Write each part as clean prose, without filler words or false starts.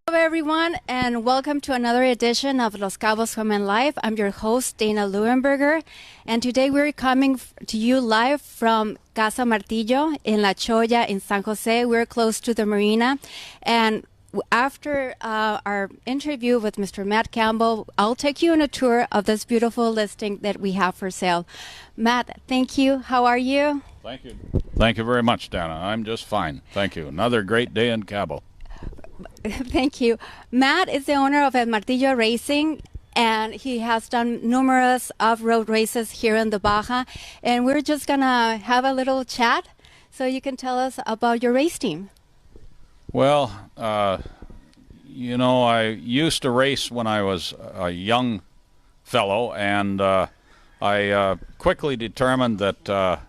Hello, everyone, and welcome to another edition of Los Cabos Women Live. I'm your host, Dana Leuenberger, and today we're coming to you live from Casa Martillo in La Cholla in San Jose. We're close to the marina, and after our interview with Mr. Matt Campbell, I'll take you on a tour of this beautiful listing that we have for sale. Matt, thank you. How are you? Thank you. Thank you very much, Dana. I'm just fine. Thank you. Another great day in Cabo. Thank you. Matt is the owner of El Martillo Racing, and he has done numerous off-road races here in the Baja. And we're just going to have a little chat so you can tell us about your race team. Well, I used to race when I was a young fellow, and I quickly determined that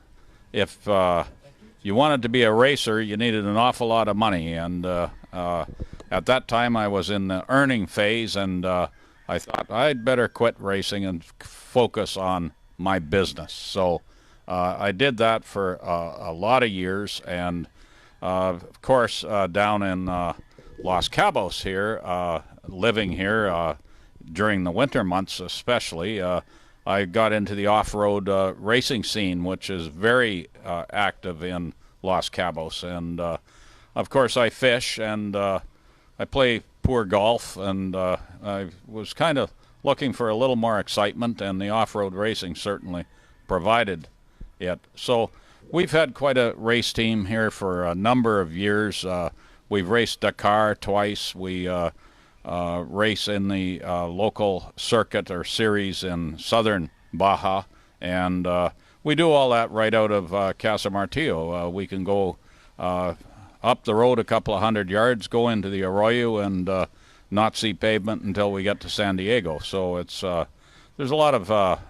if you wanted to be a racer, you needed an awful lot of money. And at that time, I was in the earning phase, and I thought I'd better quit racing and focus on my business. So I did that for a lot of years, and of course, down in Los Cabos here, living here during the winter months especially, I got into the off-road racing scene, which is very active in Los Cabos. And, of course, I fish, and I play poor golf, and I was kind of looking for a little more excitement, and the off-road racing certainly provided it. So we've had quite a race team here for a number of years. We've raced Dakar twice. We race in the local circuit or series in southern Baja, and we do all that right out of Casa Martillo. We can go up the road a couple of hundred yards, go into the arroyo, and not see pavement until we get to San Diego. So it's there's a lot of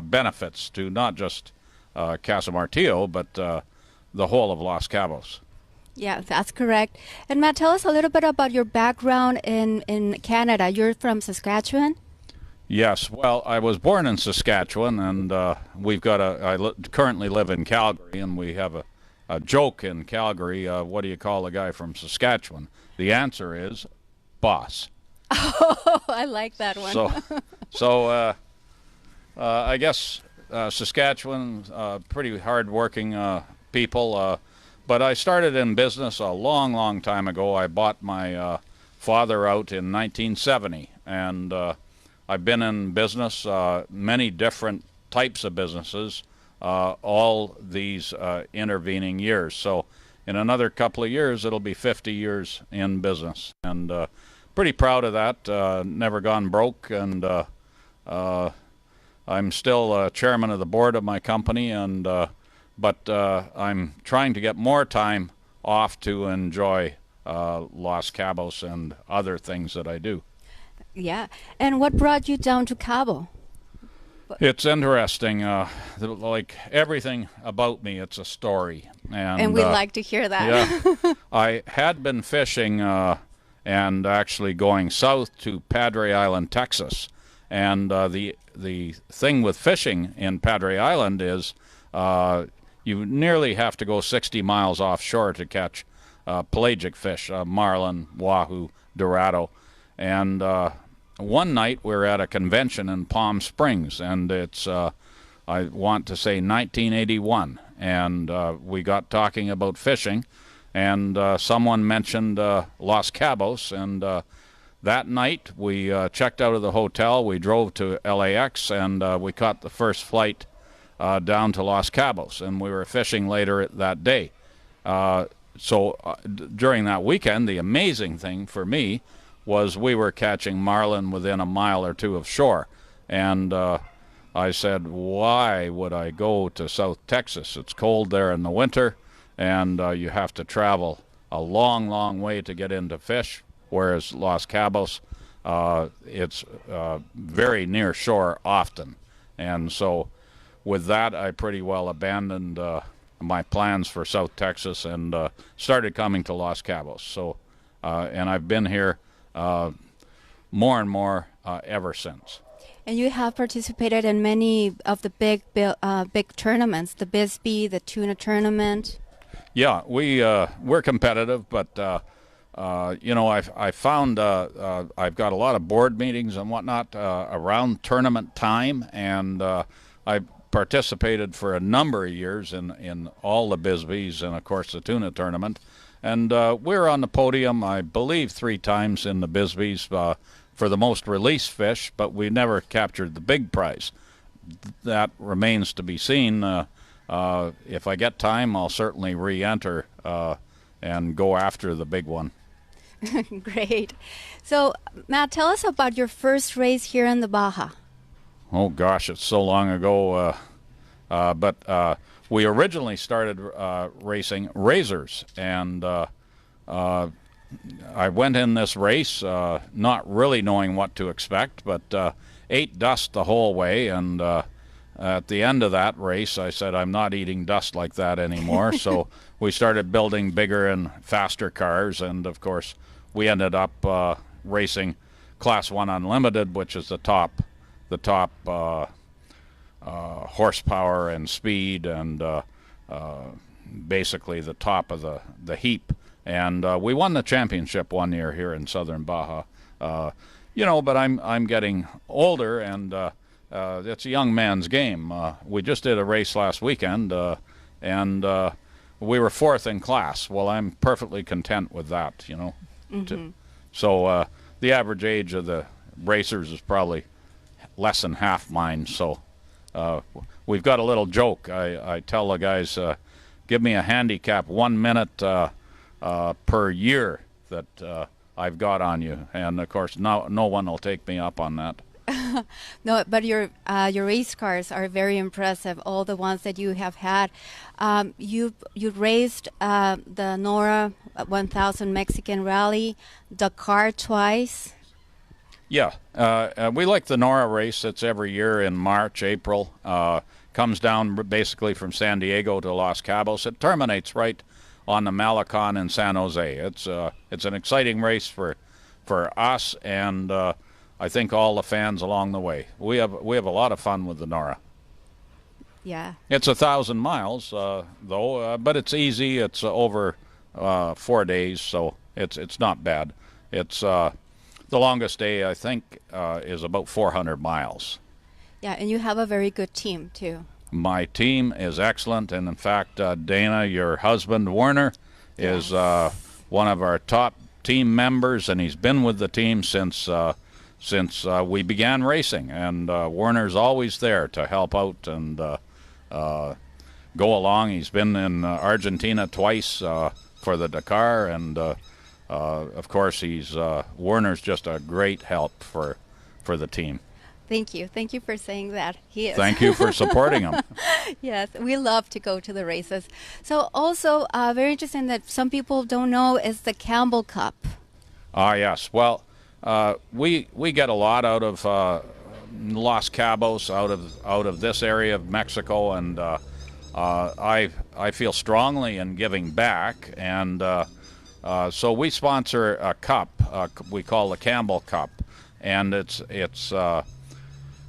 benefits to not just Casa Martillo, but the whole of Los Cabos. Yeah, that's correct. And Matt, tell us a little bit about your background in Canada. You're from Saskatchewan? Yes. Well, I was born in Saskatchewan, and we've got currently live in Calgary, and we have a joke in Calgary. What do you call a guy from Saskatchewan? The answer is boss. Oh, I like that one. So I guess Saskatchewan, pretty hard-working people. But I started in business a long, long time ago. I bought my father out in 1970, and I've been in business, many different types of businesses, all these intervening years. So in another couple of years, it'll be 50 years in business, and pretty proud of that. Never gone broke, and I'm still chairman of the board of my company, and but I'm trying to get more time off to enjoy Los Cabos and other things that I do. Yeah. And what brought you down to Cabo? It's interesting. Like everything about me, it's a story. And we'd like to hear that. Yeah. I had been fishing and actually going south to Padre Island, Texas. And the thing with fishing in Padre Island is you nearly have to go 60 miles offshore to catch pelagic fish, marlin, wahoo, dorado. And one night we were at a convention in Palm Springs, and it's, I want to say 1981, and we got talking about fishing, and someone mentioned Los Cabos, and that night we checked out of the hotel, we drove to LAX, and we caught the first flight down to Los Cabos, and we were fishing later that day. During that weekend, the amazing thing for me was we were catching marlin within a mile or two of shore. And I said, why would I go to South Texas? It's cold there in the winter, and you have to travel a long, long way to get into fish, whereas Los Cabos, it's very near shore often. And so with that, I pretty well abandoned my plans for South Texas and started coming to Los Cabos. So, and I've been here more and more ever since. And you have participated in many of the big tournaments, the Bisbee, the Tuna Tournament. Yeah, we're competitive, but I found I've got a lot of board meetings and whatnot around tournament time, and I participated for a number of years in all the Bisbees and, of course, the tuna tournament. And we're on the podium, I believe, 3 times in the Bisbees for the most released fish, but we never captured the big prize. That remains to be seen. If I get time, I'll certainly re-enter and go after the big one. Great. So, Matt, tell us about your first race here in the Baja. Oh, gosh, it's so long ago. But we originally started racing razors, and I went in this race not really knowing what to expect, but ate dust the whole way, and at the end of that race, I said, I'm not eating dust like that anymore. So we started building bigger and faster cars, and of course, we ended up racing Class 1 Unlimited, which is the top horsepower and speed, and basically the top of the heap. And we won the championship one year here in Southern Baja. But I'm getting older, and it's a young man's game. We just did a race last weekend, and we were 4th in class. Well, I'm perfectly content with that, Mm-hmm. So the average age of the racers is probably less than half mine. So we've got a little joke. I tell the guys, give me a handicap 1 minute per year that I've got on you, and of course no one will take me up on that. No, but your race cars are very impressive. All the ones that you have had, you raced the Nora 1000 Mexican Rally, Dakar twice. Yeah, we like the Nora race. It's every year in March, April. Comes down basically from San Diego to Los Cabos. It terminates right on the Malecon in San Jose. It's an exciting race for us, and I think all the fans along the way. We have a lot of fun with the Nora. Yeah. It's 1,000 miles though, but it's easy. It's over 4 days, so it's not bad. It's the longest day I think is about 400 miles. Yeah, and you have a very good team too. My team is excellent, and in fact, Dana, your husband Werner, is one of our top team members, and he's been with the team since we began racing. And Werner's always there to help out and go along. He's been in Argentina twice for the Dakar, and of course, Werner's just a great help for the team. Thank you. Thank you for saying that. He is. Thank you for supporting him. Yes, we love to go to the races. So also, very interesting that some people don't know is the Campbell Cup. Yes. Well, we get a lot out of Los Cabos, out of this area of Mexico, and I feel strongly in giving back, and so we sponsor a cup we call the Campbell Cup, and it's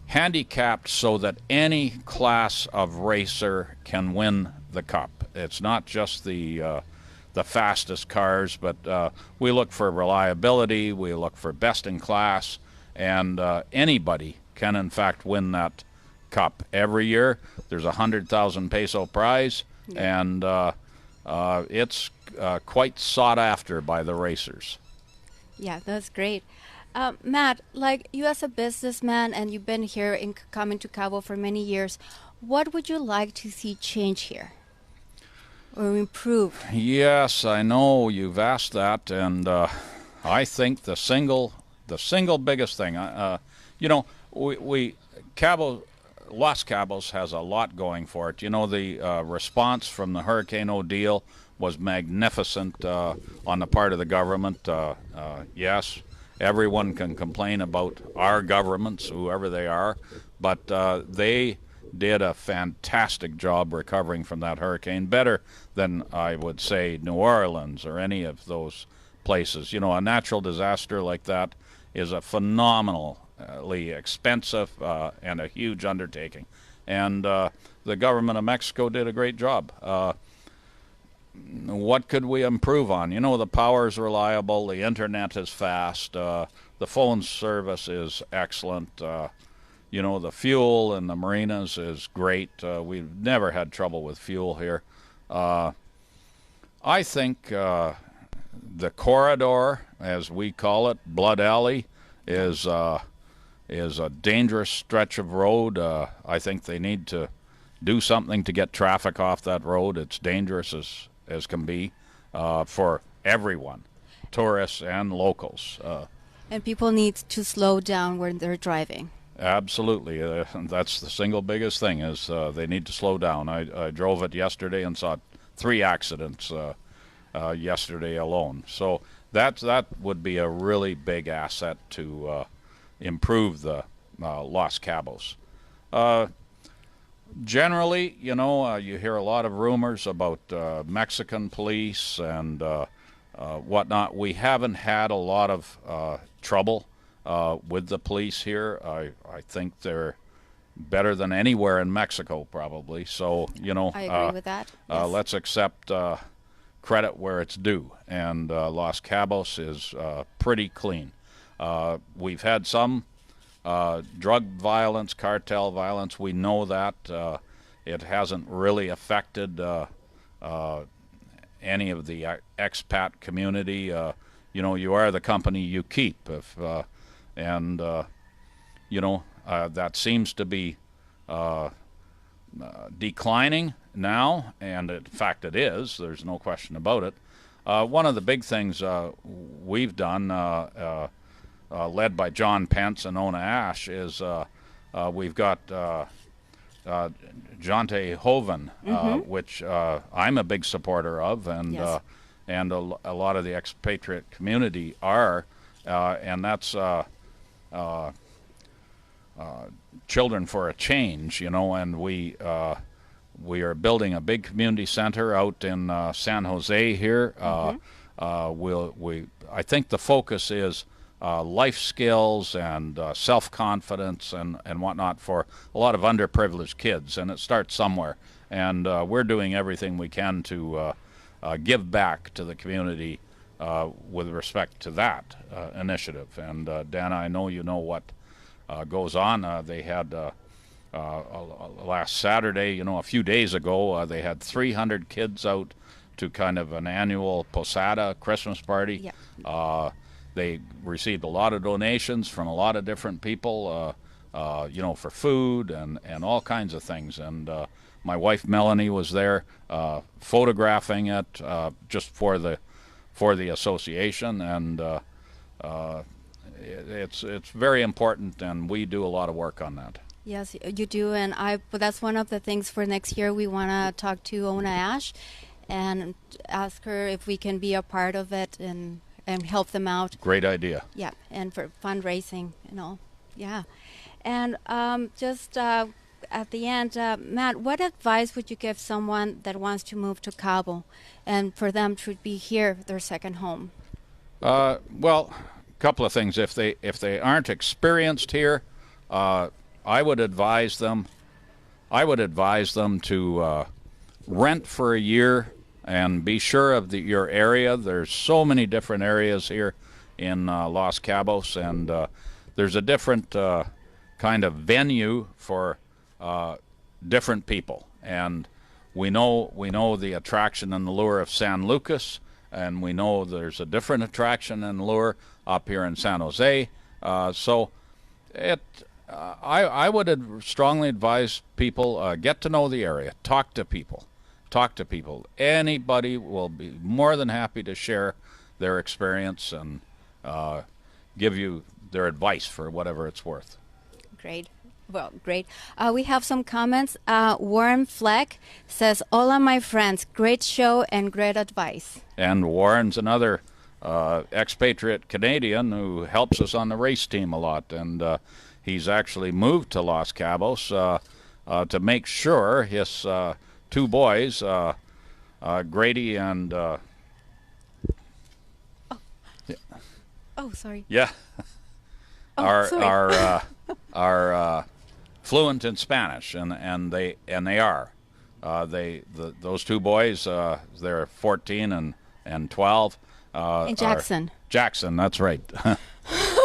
handicapped so that any class of racer can win the cup. It's not just the fastest cars, but we look for reliability, we look for best in class, and anybody can in fact win that cup. Every year there's a 100,000 peso prize, and it's quite sought after by the racers. Yeah, that's great. Matt, like you as a businessman, and you've been here coming to Cabo for many years, what would you like to see change here or improve? Yes, I know you've asked that, and I think the single biggest thing, Los Cabos has a lot going for it. The response from the Hurricane Odile was magnificent on the part of the government. Yes. Everyone can complain about our governments, whoever they are, but they did a fantastic job recovering from that hurricane, better than, I would say, New Orleans or any of those places. A natural disaster like that is a phenomenally expensive and a huge undertaking. And the government of Mexico did a great job. what could we improve on? You know, the power is reliable, the internet is fast, the phone service is excellent. You know, the fuel in the marinas is great. We've never had trouble with fuel here. I think the corridor, as we call it, Blood Alley, is a dangerous stretch of road. I think they need to do something to get traffic off that road. It's dangerous as can be for everyone, tourists and locals. And people need to slow down when they're driving. Absolutely. That's the single biggest thing is they need to slow down. I drove it yesterday and saw 3 accidents yesterday alone. So that would be a really big asset to improve the Los Cabos. Generally, you know, you hear a lot of rumors about Mexican police and whatnot. We haven't had a lot of trouble with the police here. I think they're better than anywhere in Mexico, probably. So, you know, I agree with that. Yes. Let's accept credit where it's due. And Los Cabos is pretty clean. We've had some drug violence, cartel violence. We know that. It hasn't really affected any of the expat community. You know, you are the company you keep. You know, that seems to be declining now, and in fact it is. There's no question about it. One of the big things we've done, led by John Pence and Ona Ash, is we've got Jonte Hoven, which I'm a big supporter of, and Yes. And a lot of the expatriate community are, and that's Children for a Change, you know, and we are building a big community center out in San Jose here. I think the focus is life skills and self-confidence and whatnot for a lot of underprivileged kids, and it starts somewhere. And we're doing everything we can to give back to the community with respect to that initiative. And Dana, I know you know what goes on. They had last Saturday, you know, a few days ago, they had 300 kids out to kind of an annual posada Christmas party. Yeah. They received a lot of donations from a lot of different people, you know, for food and all kinds of things. And my wife Melanie was there photographing it just for the association, and it's very important, and we do a lot of work on that. Yes, you do, and but that's one of the things for next year. We want to talk to Ona Ash and ask her if we can be a part of it and help them out. Great idea. Yeah, and for fundraising and all. Yeah, and just at the end, Matt, what advice would you give someone that wants to move to Cabo and for them to be here, their second home? Well, a couple of things. If they aren't experienced here, I would advise them to rent for a year and be sure of your area. There's so many different areas here in Los Cabos, and there's a different kind of venue for different people. And we know the attraction and the lure of San Lucas, and we know there's a different attraction and lure up here in San Jose. So I would strongly advise people get to know the area, talk to people. Anybody will be more than happy to share their experience and give you their advice for whatever it's worth. Great. Well, great. We have some comments. Warren Fleck says, "Hola, my friends. Great show and great advice." And Warren's another expatriate Canadian who helps us on the race team a lot, and he's actually moved to Los Cabos to make sure his 2 boys, Grady and sorry. Yeah, are fluent in Spanish, and they are. those two boys, they're 14 and 12. In Jackson. Jackson, that's right.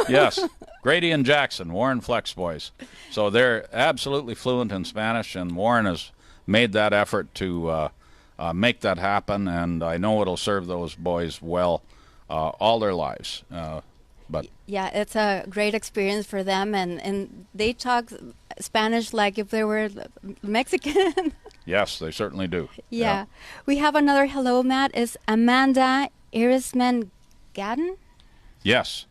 Yes, Grady and Jackson, Warren Flex boys. So they're absolutely fluent in Spanish, and Warren has made that effort to make that happen, and I know it'll serve those boys well all their lives. But yeah, it's a great experience for them, and they talk Spanish like if they were Mexican. Yes, they certainly do. Yeah. We have another hello, Matt. Is Amanda Irisman Gadden? Yes.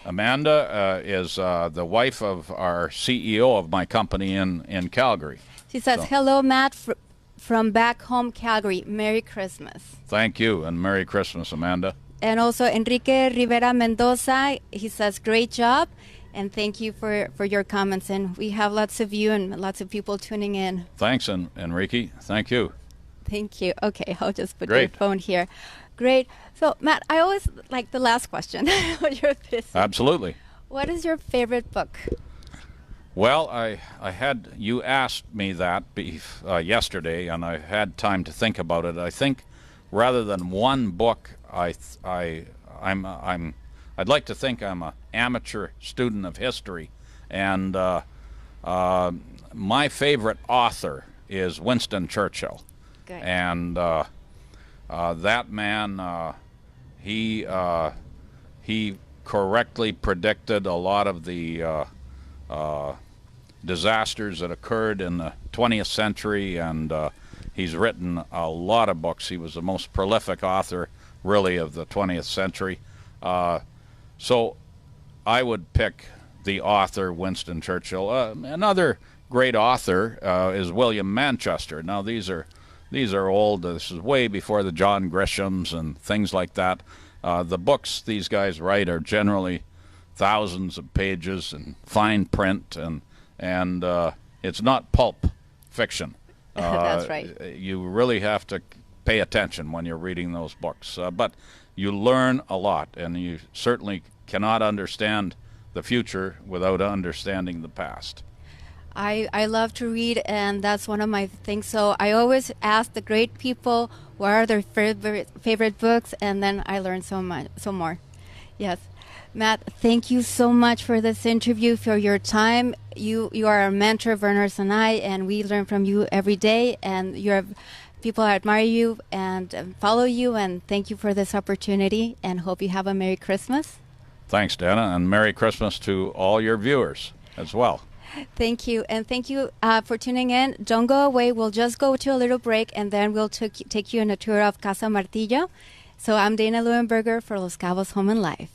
Amanda is the wife of our CEO of my company in Calgary. She says, hello, Matt, from back home, Calgary. Merry Christmas. Thank you, and Merry Christmas, Amanda. And also Enrique Rivera Mendoza, he says, great job, and thank you for your comments. And we have lots of you and lots of people tuning in. Thanks, Enrique. Thank you. Thank you. Okay, I'll just put your phone here. Great. So, Matt, I always like the last question. You're busy. Absolutely. What is your favorite book? Well, I had you asked me that yesterday, and I had time to think about it. I think rather than one book, I'd like to think I'm an amateur student of history, and my favorite author is Winston Churchill. Good. And that man, he correctly predicted a lot of the disasters that occurred in the 20th century, and he's written a lot of books. He was the most prolific author, really, of the 20th century. So I would pick the author, Winston Churchill. Another great author is William Manchester. Now, these are old. This is way before the John Grishams and things like that. The books these guys write are generally thousands of pages and fine print, and it's not pulp fiction. That's right. You really have to pay attention when you're reading those books. But you learn a lot, and you certainly cannot understand the future without understanding the past. I love to read, and that's one of my things. So I always ask the great people what are their favorite books, and then I learn so more. Yes. Matt, thank you so much for this interview, for your time. You are a mentor of Ernest and I, and we learn from you every day, and people admire you and follow you, and thank you for this opportunity, and hope you have a Merry Christmas. Thanks, Dana, and Merry Christmas to all your viewers as well. Thank you, and thank you for tuning in. Don't go away. We'll just go to a little break, and then we'll take you on a tour of Casa Martillo. So I'm Dana Leuenberger for Los Cabos Home and Life.